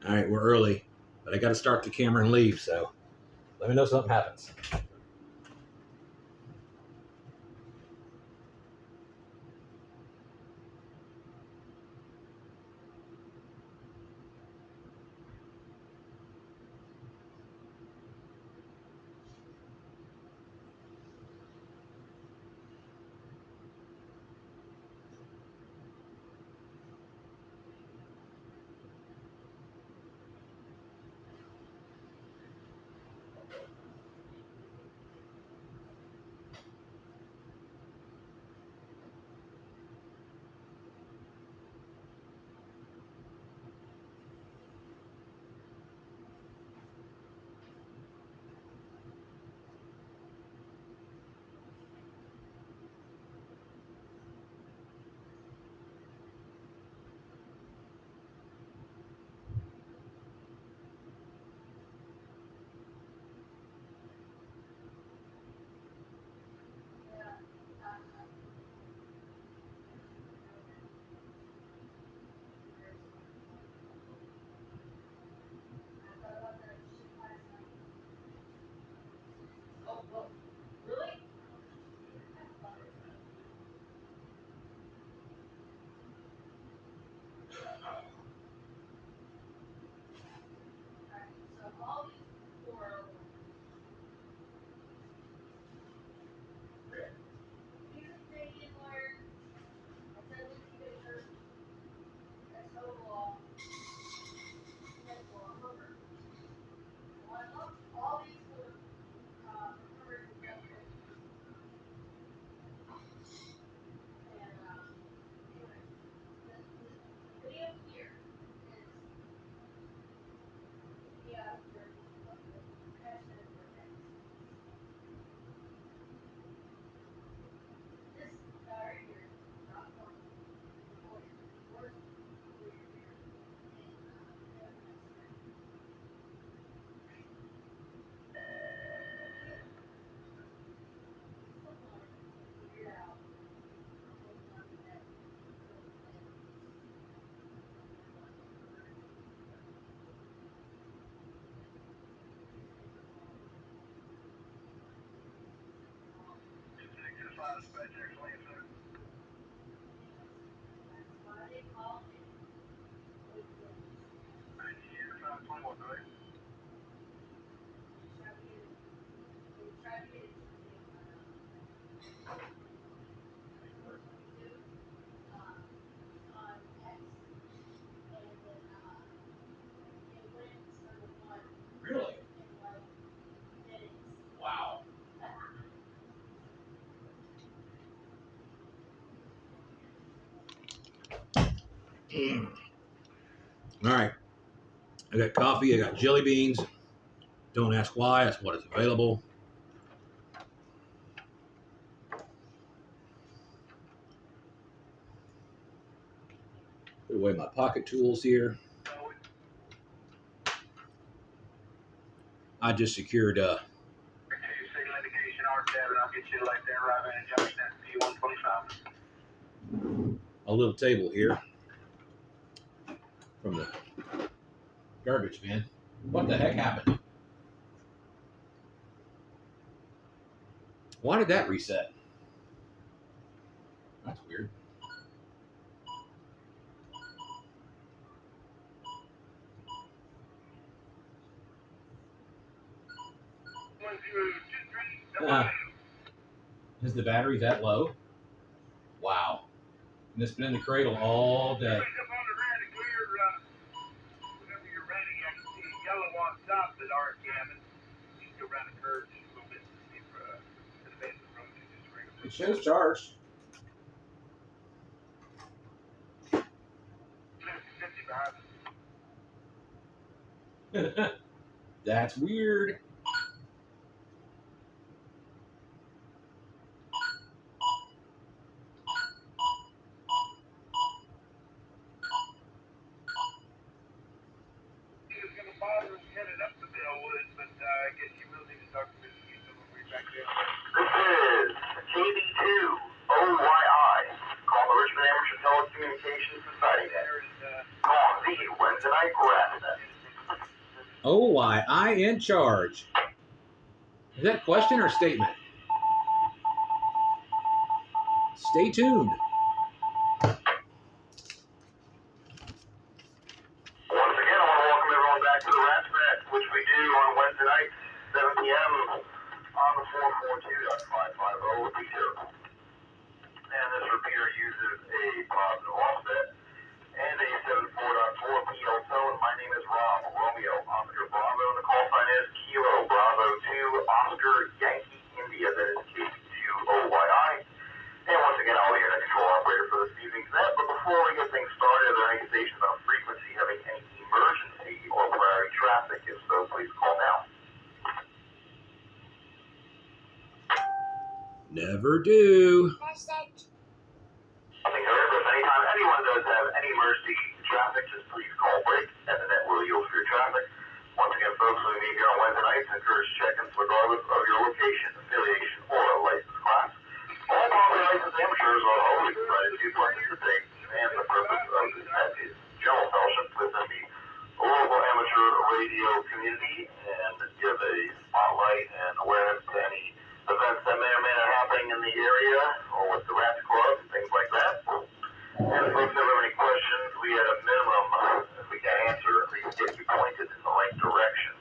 All right, we're early, but I got to start the camera and leave, so let me know if something happens. Really? Wow. All right. I got coffee. I got jelly beans. Don't ask why. That's what is available. Put away my pocket tools here. I just secured a little table here from the garbage man. What the heck happened? Why did that reset? That's weird. Is the battery that low? Wow. And it's been in the cradle all day. It shows charged. That's weird. This is TV2 OYI. Call the Richmond Telecommunications Society. Go on, see you Wednesday night, grab it. OYI in charge. Is that a question or a statement? Stay tuned. Once again, I want to welcome everyone back to the Rat's Net, which we do on Wednesday nights, 7 p.m. on the 442.550 repeater. And this repeater uses a positive offset and a 74.4 PL tone. My name is Rob Romeo Oscar Bravo, and the call sign is Kilo Bravo 2 Oscar Yankee India. That is K2OYI. And once again, I'll be your next control operator for this evening's net. But before we get things started, are there any stations on frequency having any emergency or priority traffic? If so, please call now. Never do. Nothing heard, but if anytime anyone does have any emergency traffic, just please call break, and the net will yield for your traffic. Once again, folks, we meet here on Wednesday nights. Encourage check-ins regardless of your location, affiliation, or license class. All properly licensed amateurs are always invited to participate, and the purpose of this net is general fellowship within the local amateur radio community and give a spotlight and awareness to any events that may or may not happening in the area or with the Rats Club and things like that. And if folks ever have any questions, we at a minimum, if we can't answer, at least get you pointed in the right direction.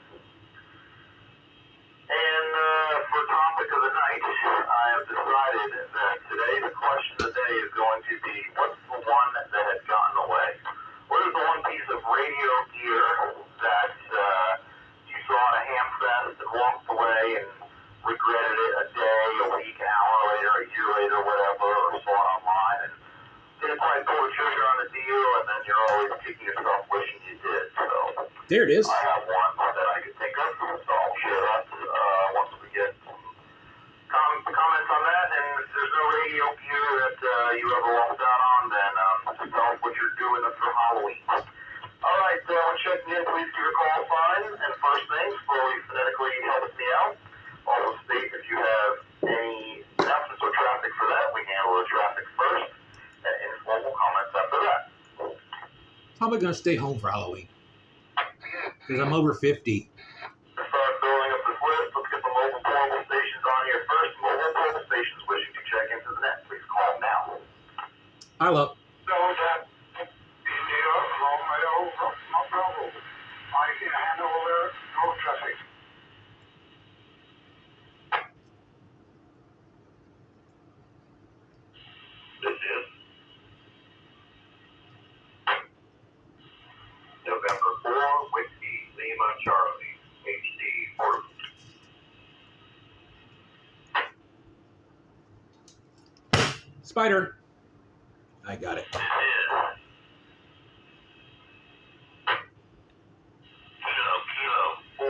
And for topic of the night, I have decided that today the question of the day is going to be, what's the one that had gotten away? What is the one piece of radio gear that you saw at a ham fest and walked away and regretted it a day, a week, an hour later, a year later, whatever, or saw it online and didn't quite pull the trigger on the deal, and then you're always kicking yourself wishing you did. So There it is. I have one that I could think of, so I'll share that once we get some comments on that. And if there's no radio gear that you ever lost out on, then just tell us what you're doing for Halloween. All right, when checking in, please give your call sign. And first thing, slowly, phonetically helps me out. Also state if you have any announcements or traffic for that. We handle the traffic first, and informal comments after that. Probably going to stay home for Halloween. Because I'm over 50. To start building up this list, let's get the mobile portable stations on here first. Mobile portable stations wishing to check into the net, please call now. I love. So that India, Romeo, no problem. I can handle no traffic. This is November 4, Whiskey, Lima, Charlie, HD, Fort. Spider. I got it. This is Kilo 4,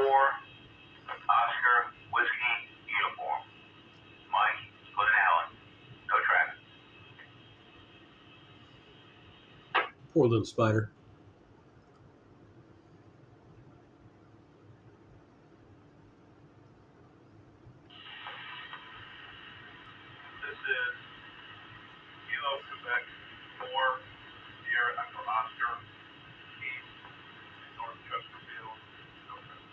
Oscar, Whiskey, Uniform. Mike, Glen Allen, no traffic. Poor little spider. This is Kilo Quebec 4, Sierra Echo Oscar, East, North Chesterfield, no traffic.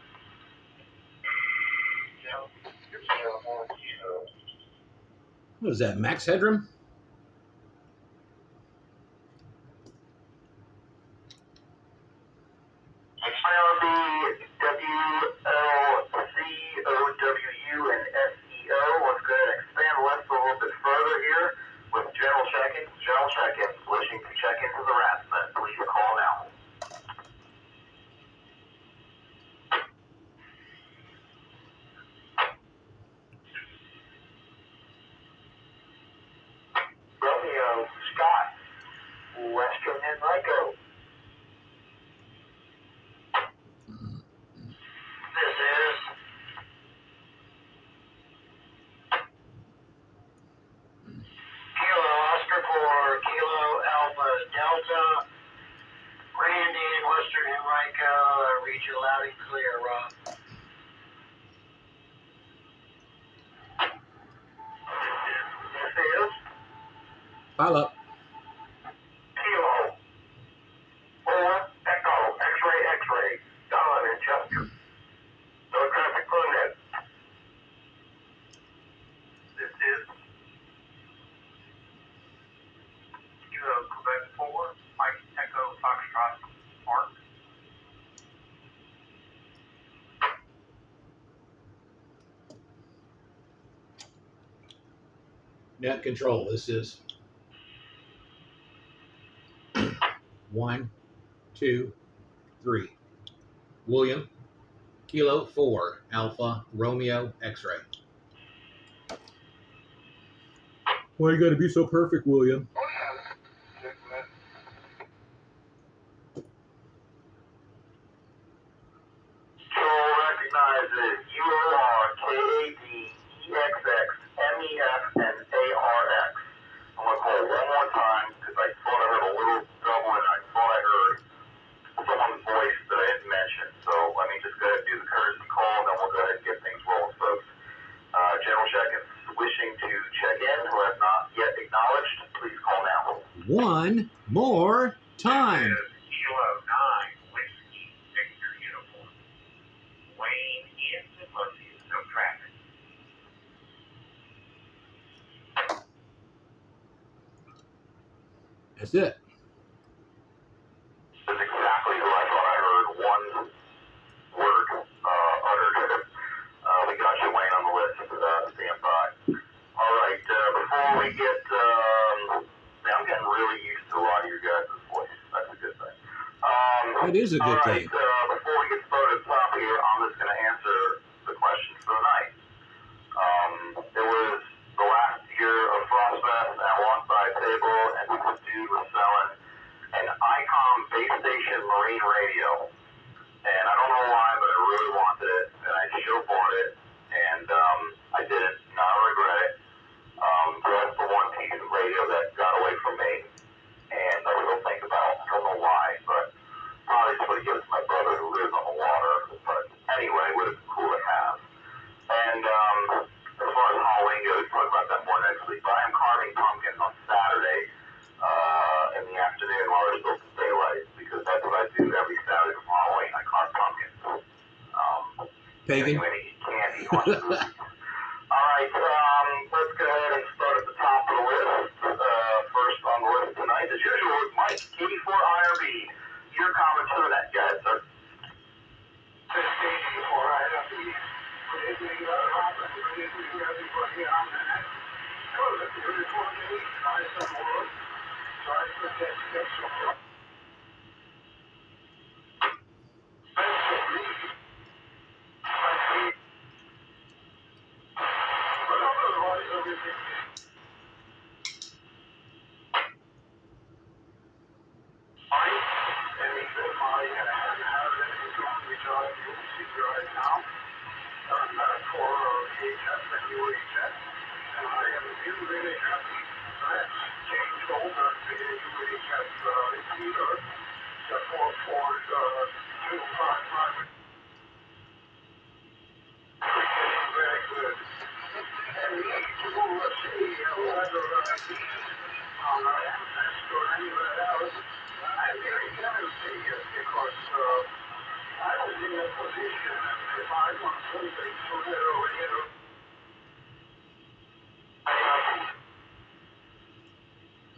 What is that, max headroom? WLCOWU and SEO. Let's go ahead and expand the list a little bit further here with general check-ins. General check-ins wishing to check into the Rat's Net. Please call now. Romeo, Scott, Western Henrico. This is Kilo Oscar for Kilo Alpha Delta. Randy in Western Henrico. I read you loud and clear, Rob. This is Pile up. Kilo 4 Echo X-ray X-ray. Don in Chester. net control. This is 1, 2, 3. William, Kilo 4, Alpha, Romeo, X-ray. Why you gotta be so perfect, William? Control recognizes UORKADEXXMEF and ARX. I'm going to call one more time because I thought I heard a little double and I thought I heard someone's voice that I didn't mention. So let me just go ahead and do the courtesy call and then we'll go ahead and get things rolling, folks. General Check-ins wishing to check in who have not yet acknowledged, please call now. One more time. Kilo 9, Whiskey, Victor uniform. Wayne in Midlothian, no traffic. That's it. That's exactly who I thought I heard one word uttered. We got you, Wayne, on the list. Stand by. All right, before we get, man, I'm getting really used to a lot of your guys' voice. That's a good thing. It is a good thing. Before we get started at the top here, I'm just going to answer the questions for the night. It was the last year of Frostfest, and I walked by a table, and this dude was selling an Icom base station marine radio. And I don't know why, but I really wanted it, and I show bought it, and I didn't. Now I regret it. That's the one piece of radio that got away from me, and I still think about. I don't know why, but probably just would have given it to my brother who lives on the water. But anyway, it would have been cool to have. And as far as Halloween goes, talk about that more next week. But I am carving pumpkins on Saturday in the afternoon while there's still some daylight, because that's what I do every Saturday for Halloween. I carve pumpkins. Pagan. Anyway, eat candy, watch movies. All right, let's go ahead and start at the top of the list. First on the list tonight, as usual, is Mike, 84IRB. Your comments for that, guys, sir. 84IRB.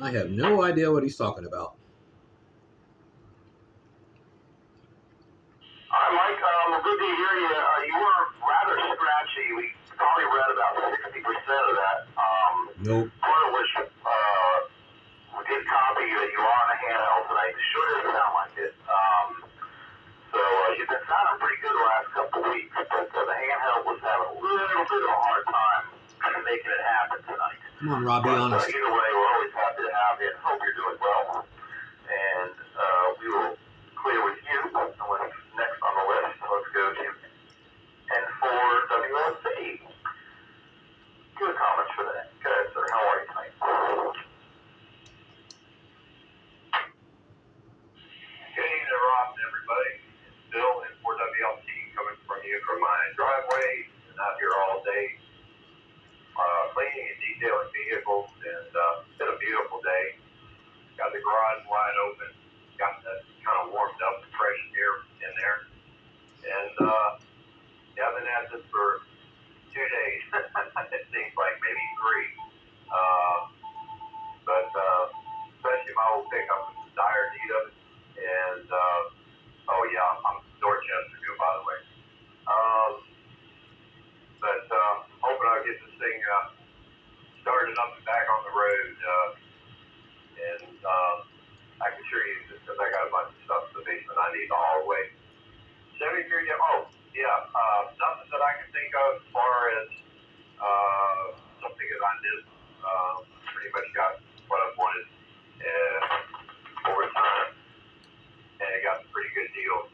I have no idea what he's talking about. All right, Mike, good to hear you. You were rather scratchy. We probably read about 60% of that. Nope. Part of which we did copy that you are on a handheld tonight. It sure doesn't sound like it. So you've been sounding pretty good the last couple of weeks, but the handheld was having a little bit of a hard time making it happen tonight. Come on, Rob, be honest. Either way, we're always happy to have you and hope you're doing well. And we will clear with you. And what's next on the list? Let's go to N4WLC. Good comments for that. Good, sir. How are you tonight? Good evening, Rob and everybody. It's Bill, N4WLC, coming from you from my driveway. And out here all day, cleaning and detailing vehicles. And good deal.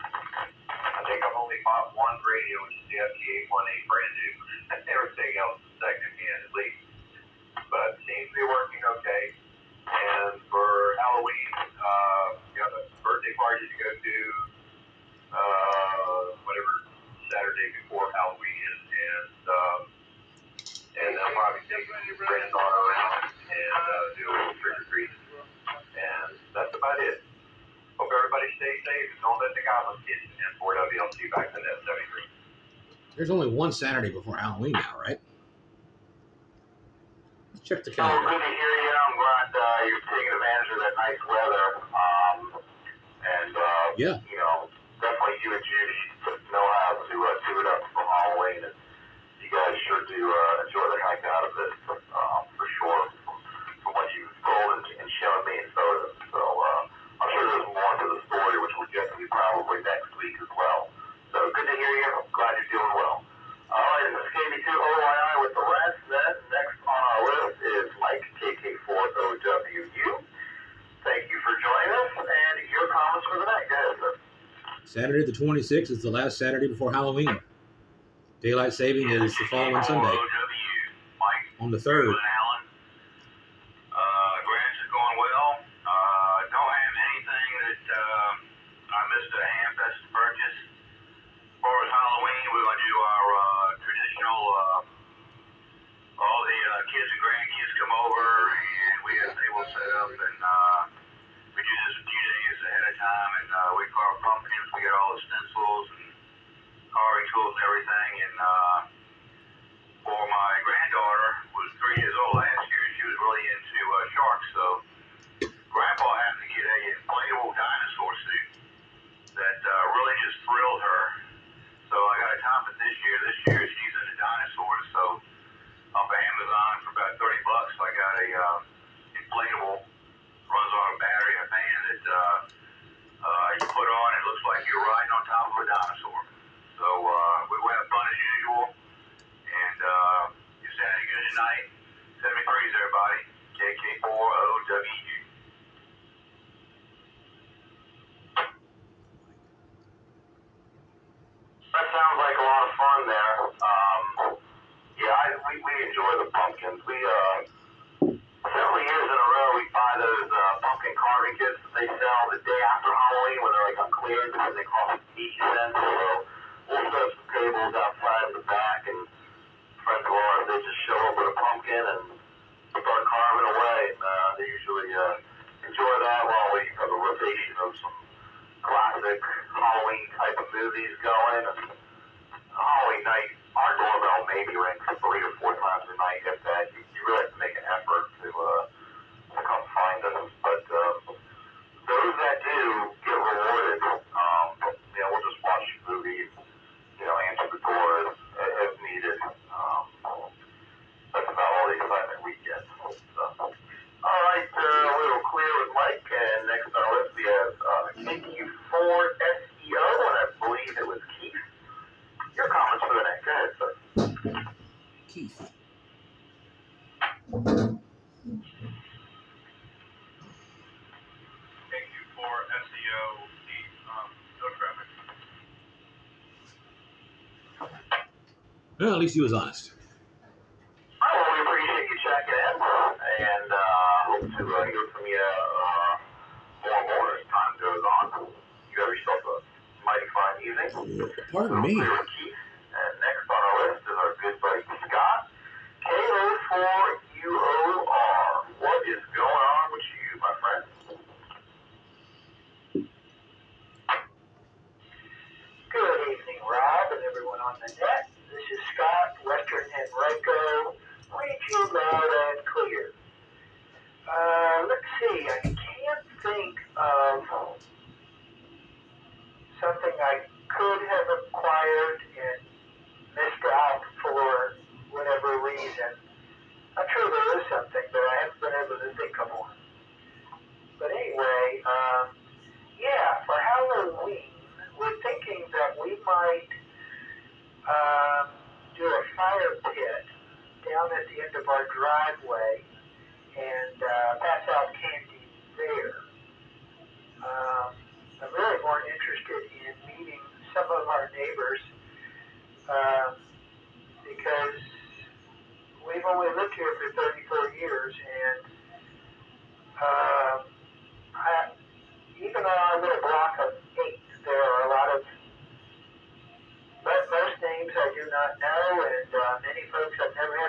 I think I've only bought one radio, which is the FT818 brand new. Everything else is second hand at least. But it seems to be working okay. And for Halloween, got a birthday party to go to, whatever Saturday before Halloween is, and they'll probably take my granddaughter around and do a little trick or treat. And that's about it. Hope everybody stays safe and don't let the goblins get you. And 4WLC back to net 73. There's only one Saturday before Halloween now, right? Let's check the So calendar. good to hear you. I'm glad you're taking advantage of that nice weather. Yeah. You know, definitely you and Judy know how to do it up for Halloween. And you guys sure do enjoy the heck out of it, for sure, from what you've told and shown me in photos. So I'm sure there's more to the story, which we'll get to probably next week as well. So good to hear you. I'm glad you're doing well. All right, this is KB2 OYI with the rest. Then next on our list is Mike, KK4OWU. Thank you for joining us, and your comments for the night. Go ahead, sir. Saturday the 26th is the last Saturday before Halloween. Daylight saving is the following Sunday, on the 3rd. Alan. Grants is going well. Don't have anything that I missed a Hamfest purchase. As far as Halloween, we're going to do our traditional, all the kids and grandkids come over, and we have tables set up, and we do this a few days ahead of time, and we carve pumpkins, we get all the stencils and carving tools and everything, and for my granddaughter, who was 3 years old last year, she was really into sharks, so Grandpa happened to get a inflatable dinosaur suit that really just thrilled her. So I got to top it this year. This year she's into dinosaurs, so off of Amazon for about $30, I got a inflatable, runs on a battery, a fan that you put on. It looks like you're riding on top of a dinosaur. So we will have fun as usual, and you're sounding good tonight. 73s, everybody. KK4OWU. That sounds like a lot of fun there. Yeah, we enjoy the pumpkins. We several years in a row we buy those pumpkin carving kits that they sell the day after Halloween when they're like on clearance because they cost 80 cents. So we'll set up some tables outside in the back, and friends of ours, they just show up with a pumpkin and start carving away. And they usually enjoy that while we have a rotation of some classic Halloween type of movies going. And Halloween night, our doorbell maybe rings 3 or 4 times a night. If that, you really have to make an effort to come find us. But those that do get rewarded. You know, we'll just watch movies, you know, answer the door as needed. That's about all the excitement we get. So, all right, we were clear with Mike, and next on our list we have KQ4SEO, and I believe it was Keith. Your comments for the night. Go ahead, sir. Keith. KQ4SEO, Keith, no traffic. Well, at least he was honest. Well, we appreciate you checking in, and hope to hear from you more and more as time goes on. You have yourself a mighty fine evening. Pardon me. Clear with Keith. And next on our list is our good buddy Scott, KO4UOR. What is going on with you, my friend? Good evening, Rob, and everyone on the net. This is Scott, Western Henrico. Read you loud and clear. Let's see, I can't think of something I could have acquired and missed out for whatever reason. I'm sure there is something, but I haven't been able to think of one. But anyway, yeah, for Halloween, we're thinking that we might do a fire pit down at the end of our driveway and pass out candy there. I'm really more interested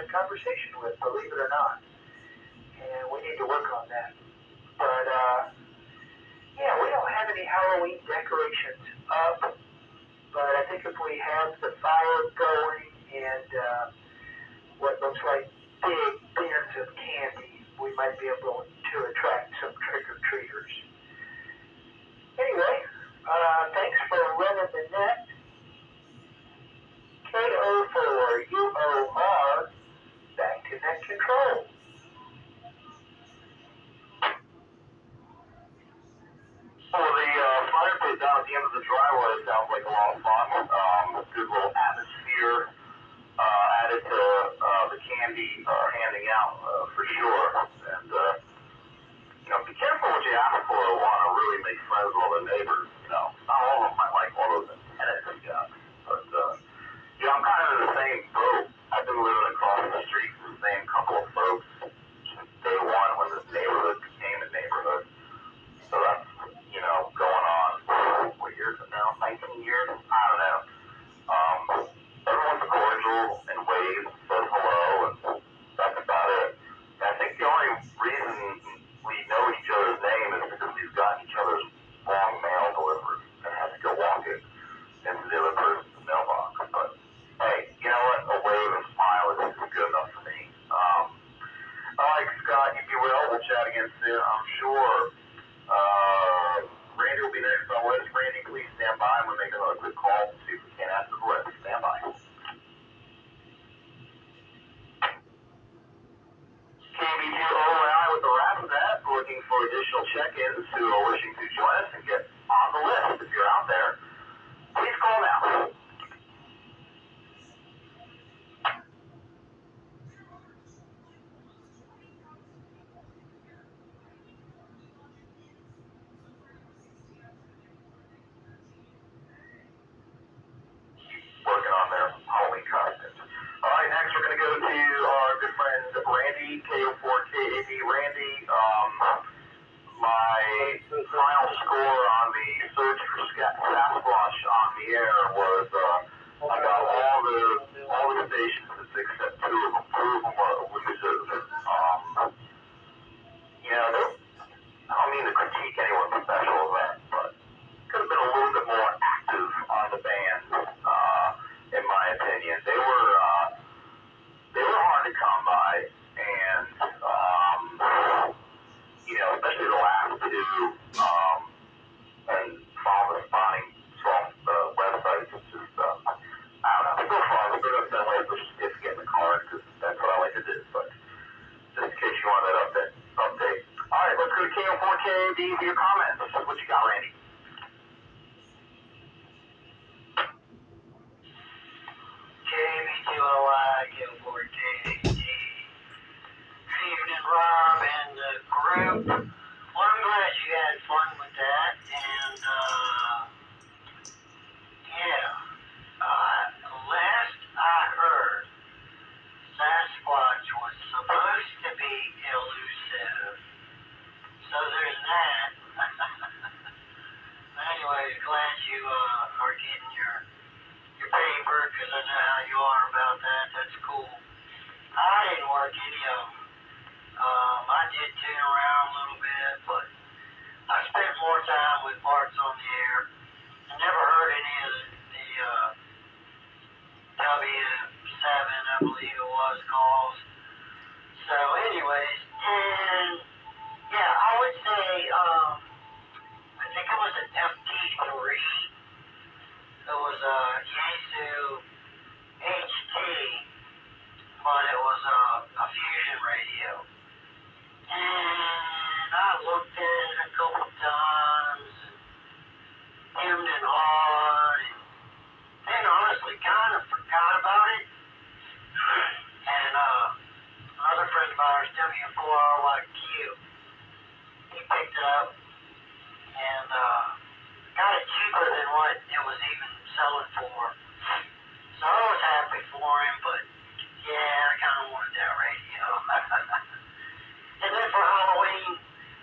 had conversation with, believe it or not. And we need to work on that. But, yeah, we don't have any Halloween decorations up. But I think if we have the fire going and what looks like big bins of candy, we might be able to attract some trick-or-treaters. Anyway, thanks for running the net. KO4UOR, back to net control. Well, the fire pit down at the end of the driveway sounds like a lot of fun. Good little atmosphere added to the candy handing out for sure. And, be careful what you ask for or want to really make friends with all the neighbors. Not all of them might like all those antennas you got. But, I'm kind of in the same boat. I've been living across the street from the same couple of folks since day one when this neighborhood became a neighborhood. So that's, going on, what years now? 19 years? I don't know. Everyone's cordial and waves, says hello, and that's about it. And I think the only reason we know each other's name is because we've gotten each other's long mail delivered and had to go walk it into the other person's mailbox. But, hey, you know what? A wave and smile is good enough for me. All right, Scott, you be well. We'll chat again soon, I'm sure. Randy will be next on the list. Randy, please stand by. I'm going to make another quick call to see if we can answer the list. Stand by. KBGOI with the wrap of that, looking for additional check-ins who are wishing to join us and get on the list. If you're out there, please call now. Working on their Halloween costumes. All right, next we're going to go to our good friend Randy, KO4KAD. Randy, my final score on the search for Sasquatch on the air was I got all the stations except two of them. Two of them were elusive. I don't mean to critique anyone's special event, but could have been a little bit more active on the band, in my opinion. They were hard to come by, and especially the last two, and follow the spawning websites. It's just, I don't know. It's so fun. We're going to send away for certificate in the card because that's what I like to do. But just in case you want that update. All right, let's go to KO4KD for your comments. What you got, Randy? KBGOI, KO4KD. Good evening, Rob and the group. Well, I'm glad you had fun with that. And, last I heard, Sasquatch was supposed to be elusive. So there's that. Anyways, glad you are getting your paper, because I know how you are about that. That's cool. I didn't work any of them. I did tune around a little bit, but I spent more time with parts on the air. I never heard any of the W7, I believe it was, calls. So anyways, and I would say, I think it was an FT3. It was a Yaesu HT, but it was a fusion radio. And I looked at it a couple times, and hemmed and hawed, and then honestly kind of forgot about it. And another friend of ours, W4RYQ, he picked it up and got it cheaper than what it was even selling for. So I was happy for him, but I kind of wanted that radio. And then for Halloween,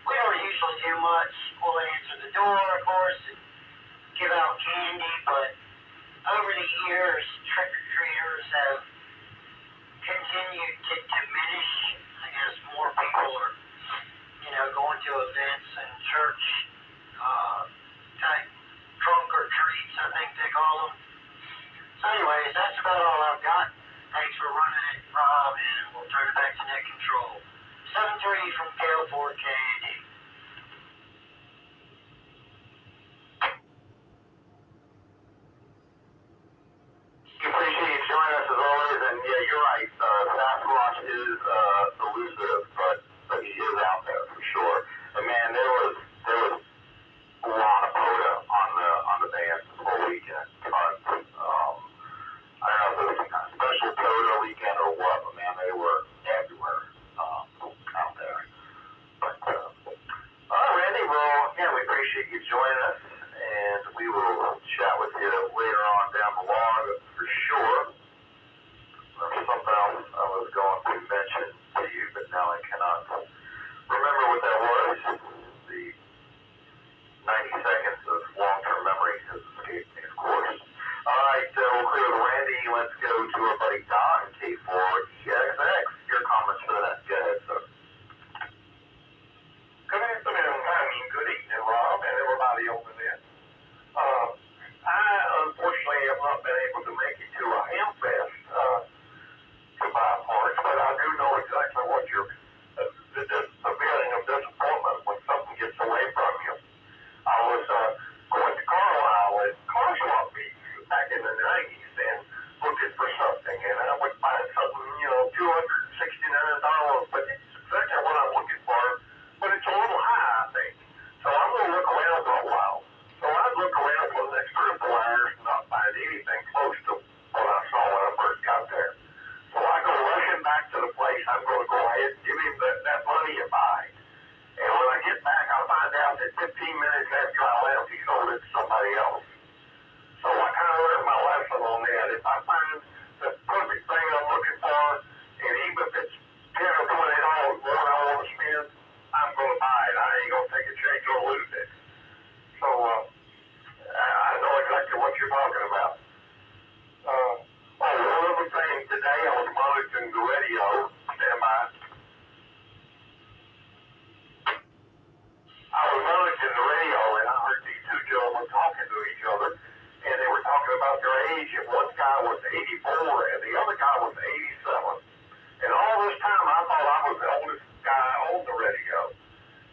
we don't usually do much. We'll answer the door, of course, and give out candy, but over the years, trick-or-treaters have continued to events and church type trunk or treats, I think they call them. So anyways, that's about all I've got. Thanks for running it, Rob, and we'll turn it back to net control. 7-3 from KL4KD. Appreciate you joining us as always, and yeah, you're right. Sasquatch is elusive, but he is out there for sure. And man, there was a lot of POTA on the band this whole weekend. Tons. I don't know if it was some kind of special POTA weekend or what, but man, they were everywhere out there. But all right, Randy. Well, again, we appreciate you joining us, and we will chat with you later on down the log for sure. There was something else I was going to mention to you, but now I cannot remember what that was. The 90 seconds of long-term memory has escaped me, of course. All right, we'll clear with Randy. Let's go to our buddy Don, K4EXX. Your comments for that. Go ahead, sir. Good afternoon, good evening, Rob, and everybody over there. I unfortunately have not been able to make it to a Hamfest to buy parts, but I do know exactly what the feeling of disappointment when something gets away from you. I was going to Carlisle at car swap meets back in the 90s and looking for something, and I would find something, $269, but it's exactly what I'm looking for, but it's a little high, I think. So I'm going to look around for a while. So I'd look around for the next 3 or 4 hours and not find anything close to what I saw when I first got there. So I go rushing back to the place. I'm going to go ahead and give him that money and buy. And when I get back, I find out that 15 minutes after I left, he sold it to somebody else. So I kind of learned my lesson on that. If I find the perfect thing I'm looking for, and even if it's $10 or $20 more I want to spend, I'm going to buy it. I ain't going to take a chance or lose it. So I know exactly what you're talking about. One other thing, today I was monitoring the radio. Stand by. I was monitoring the radio, and I heard these 2 gentlemen talking to each other, and they were talking about their age. And one guy was 84, and the other guy was 87. And all this time, I thought I was the oldest guy on the radio.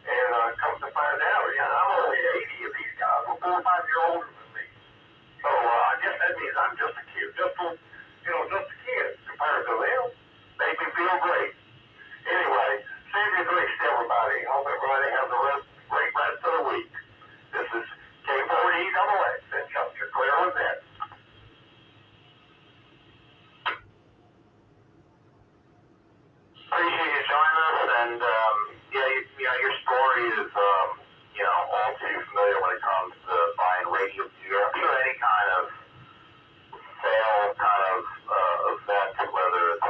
And come to find out, I'm only 80, and these guys were 4 or 5 years older than me. So I guess that means I'm just a kid, just a kid compared to them. Made me feel great. Anyway, send your grace to everybody. Hope everybody has a great rest of the week. This is K4EXX and Chester Clear with that. Appreciate you joining us, and your story is all too familiar when it comes to buying radio gear. I'm sure any kind of sale kind of event, whether it's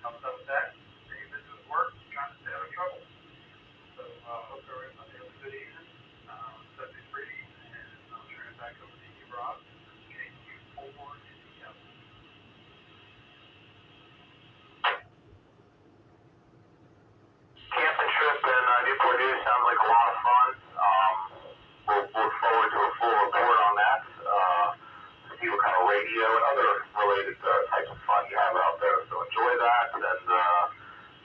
helps out with that. Stay busy with work, trying to stay out of trouble. So hope everybody has a good evening. Set these free, and I'll turn it back over to you, Rob. KQ4 India. Camping trip in Newport News sounds like a lot of fun. We'll look forward to a full report on that. See what kind of radio and other related types of fun you have out there. So enjoy that. And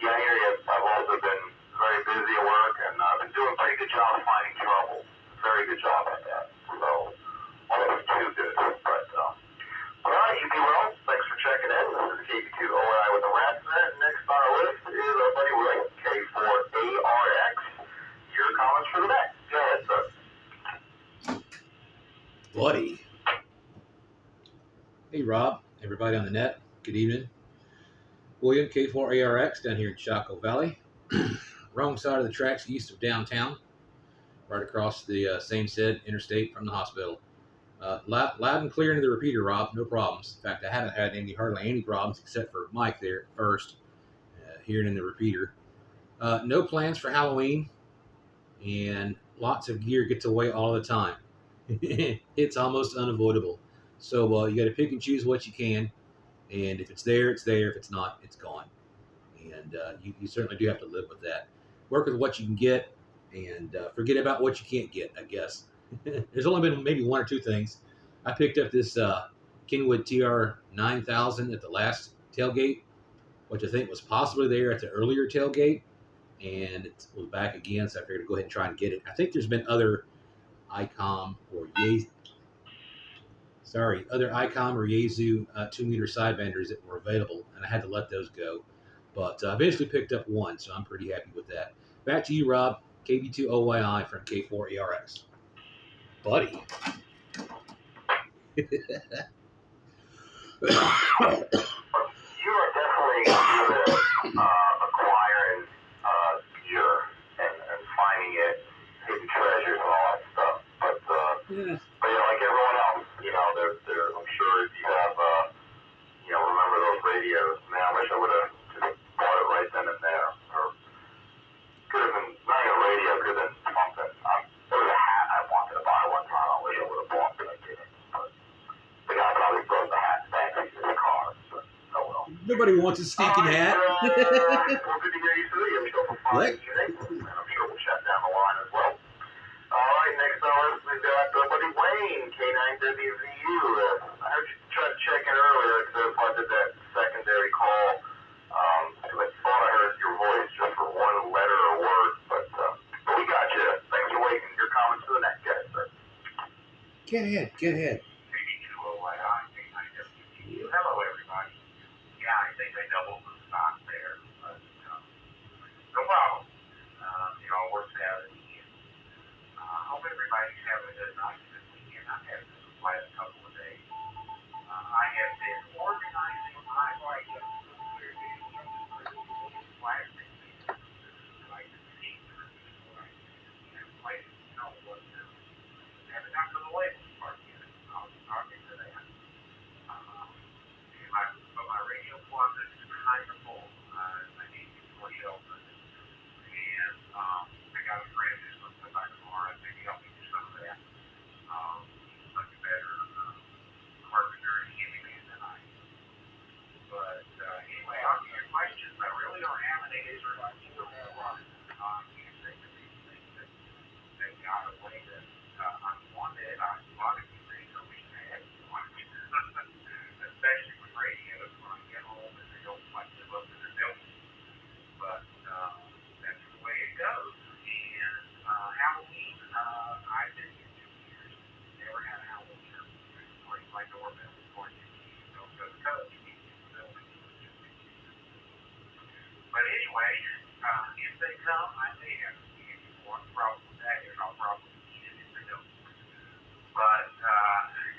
yeah, I hear you. I've also been very busy at work, and I've been doing a pretty good job of finding trouble. Very good job at that. So almost too good. But all right, you be well. Thanks for checking in. This is KB2OI with the Rats Net. Next on our list is our buddy Ray, K4ARX. Your comments for the day. Go ahead, sir. Buddy. Hey, Rob, everybody on the net. Good evening. William, K4ARX, down here in Chaco Valley. Wrong side of the tracks east of downtown, right across the same said interstate from the hospital. Loud and clear into the repeater, Rob, no problems. In fact, I haven't had hardly any problems except for Mike there at first, hearing in the repeater. No plans for Halloween, and lots of gear gets away all the time. It's almost unavoidable. So you got to pick and choose what you can, and if it's there, it's there. If it's not, it's gone. And you certainly do have to live with that. Work with what you can get, and forget about what you can't get, I guess. There's only been maybe one or two things. I picked up this Kenwood TR9000 at the last tailgate, which I think was possibly there at the earlier tailgate, and it was back again, so I figured to go ahead and try and get it. I think there's been other ICOM or Yaesu 2-meter sidebanders that were available, and I had to let those go. But I eventually picked up one, so I'm pretty happy with that. Back to you, Rob. KB2OYI from K4ARX. Buddy. You are definitely good at acquiring gear and finding it, hidden treasures and all that stuff. But like everyone else, I'm sure you have, remember those radios. Man, I wish I would have just bought it right then and there. Or could have been, not even a radio, could have been something. There was a hat I wanted to buy one time. I wish I would have bought it. I didn't. But the guy probably broke the hat back into his car. But oh well. Nobody wants a stinking hat. Well, good to hear you, Sue. You have yourself a fine evening. And I'm sure we'll chat down the line as well. All right, next on our list, we've got buddy Wayne, K9WVU. I heard you try to check in earlier because I did that secondary call. Because I thought I heard your voice just for one letter or word. But we got you. Thanks for waiting. Your comments to the next guy, sir. Get ahead. Hello, everybody. Yeah, I think they doubled the stock there, but no problem. It all works out in the end. I hope everybody's having a good night this weekend. I've had this last couple of days. I have been organizing my life up to where it is plastic things like the picture what I have places to know what to do. I haven't got to the label part yet. I'll be talking to that. My radio closet is kind of full. I need to get more shelves in it. And I got a friend who's going to come back tomorrow and maybe help me do some of that. He's much better carpenter and handyman than I am. But anyway, I'll get your questions. I really don't have any. These are like I can't think of these things that they got away that I wanted. A lot of these things I wish I had. Especially with radios when I get home and they don't like live up to their building. But that's the way it goes. And Halloween, I've been here 2 years. Never had a Halloween. Or my doorbell is going to don't go to coach. But anyway, if they come, I may have to see if you want a problem with that, and I'll probably eat it if they don't. But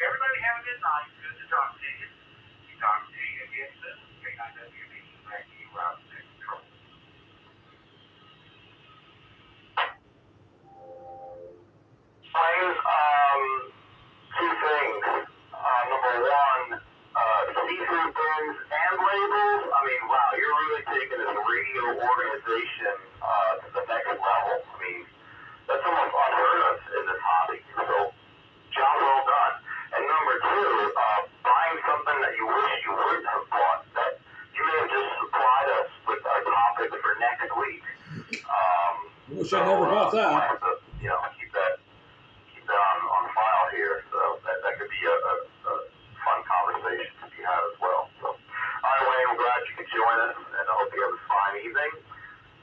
everybody have a good night. Good to talk to you. Talk to you again soon. K9WV, back to you, Rob. Take control. Two things. Number one, see-through bins and labels. I mean, wow, you're really organization to the next level. I mean, that's almost unheard of in this hobby. So, job well done. And number two, buying something that you wish you wouldn't have bought. That you may have just supplied us with our topic for next week. Wish I never bought that. I have to, keep that on file here. So that could be a fun conversation to be had as well. So, all right, Wayne, I'm glad you could join us, and I hope you have a fine evening.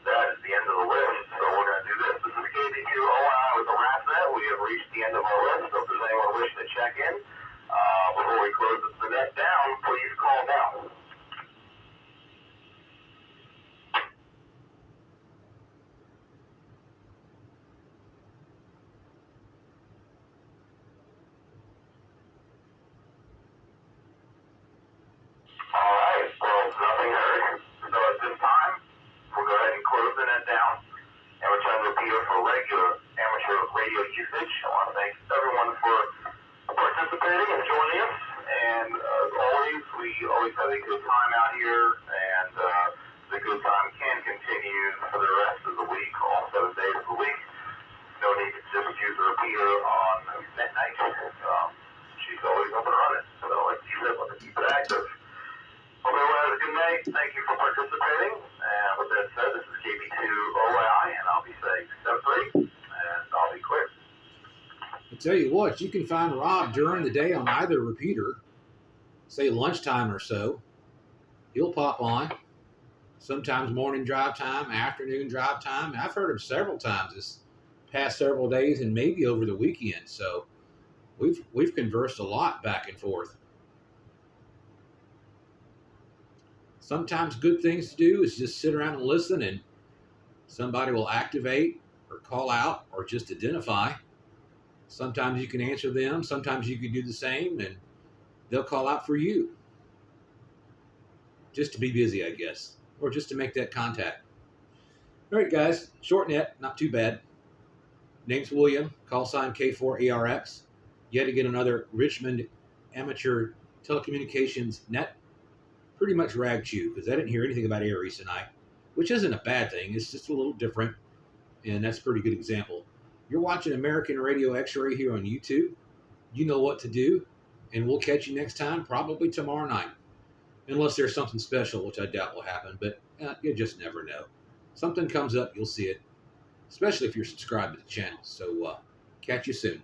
That is the end of the list, so we're going to do this. This is KB2OI with the RASnet. We have reached the end of our list, so if there's anyone wishing to check in, before we close the net down, please call now. All right, well, nothing heard. So at this time, we'll go ahead and close the net down and return the repeater for regular amateur radio usage. I want to thank everyone for participating and joining us. And as always, we always have a good time out here, and the good time can continue for the rest of the week, all 7 days of the week. No need to just use the repeater on net night. She's always up and running. So let's use it. Let's keep it active. Hope everyone has a good night. Thank you for participating. And with that said, this is KB2OI, and I'll be saying step 3, and I'll be clear. I tell you what, you can find Rob during the day on either repeater, say lunchtime or so. He'll pop on. Sometimes morning drive time, afternoon drive time. I've heard him several times this past several days, and maybe over the weekend. So we've conversed a lot back and forth. Sometimes good things to do is just sit around and listen, and somebody will activate or call out or just identify. Sometimes you can answer them. Sometimes you can do the same, and they'll call out for you. Just to be busy, I guess, or just to make that contact. All right, guys, short net, not too bad. Name's William, call sign K4ARX. Yet again, another Richmond amateur telecommunications net. Pretty much ragged you because I didn't hear anything about Aries tonight, which isn't a bad thing. It's just a little different, and that's a pretty good example. You're watching American Radio X-Ray here on YouTube. You know what to do, and we'll catch you next time, probably tomorrow night. Unless there's something special, which I doubt will happen, but you just never know. Something comes up, you'll see it, especially if you're subscribed to the channel. So catch you soon.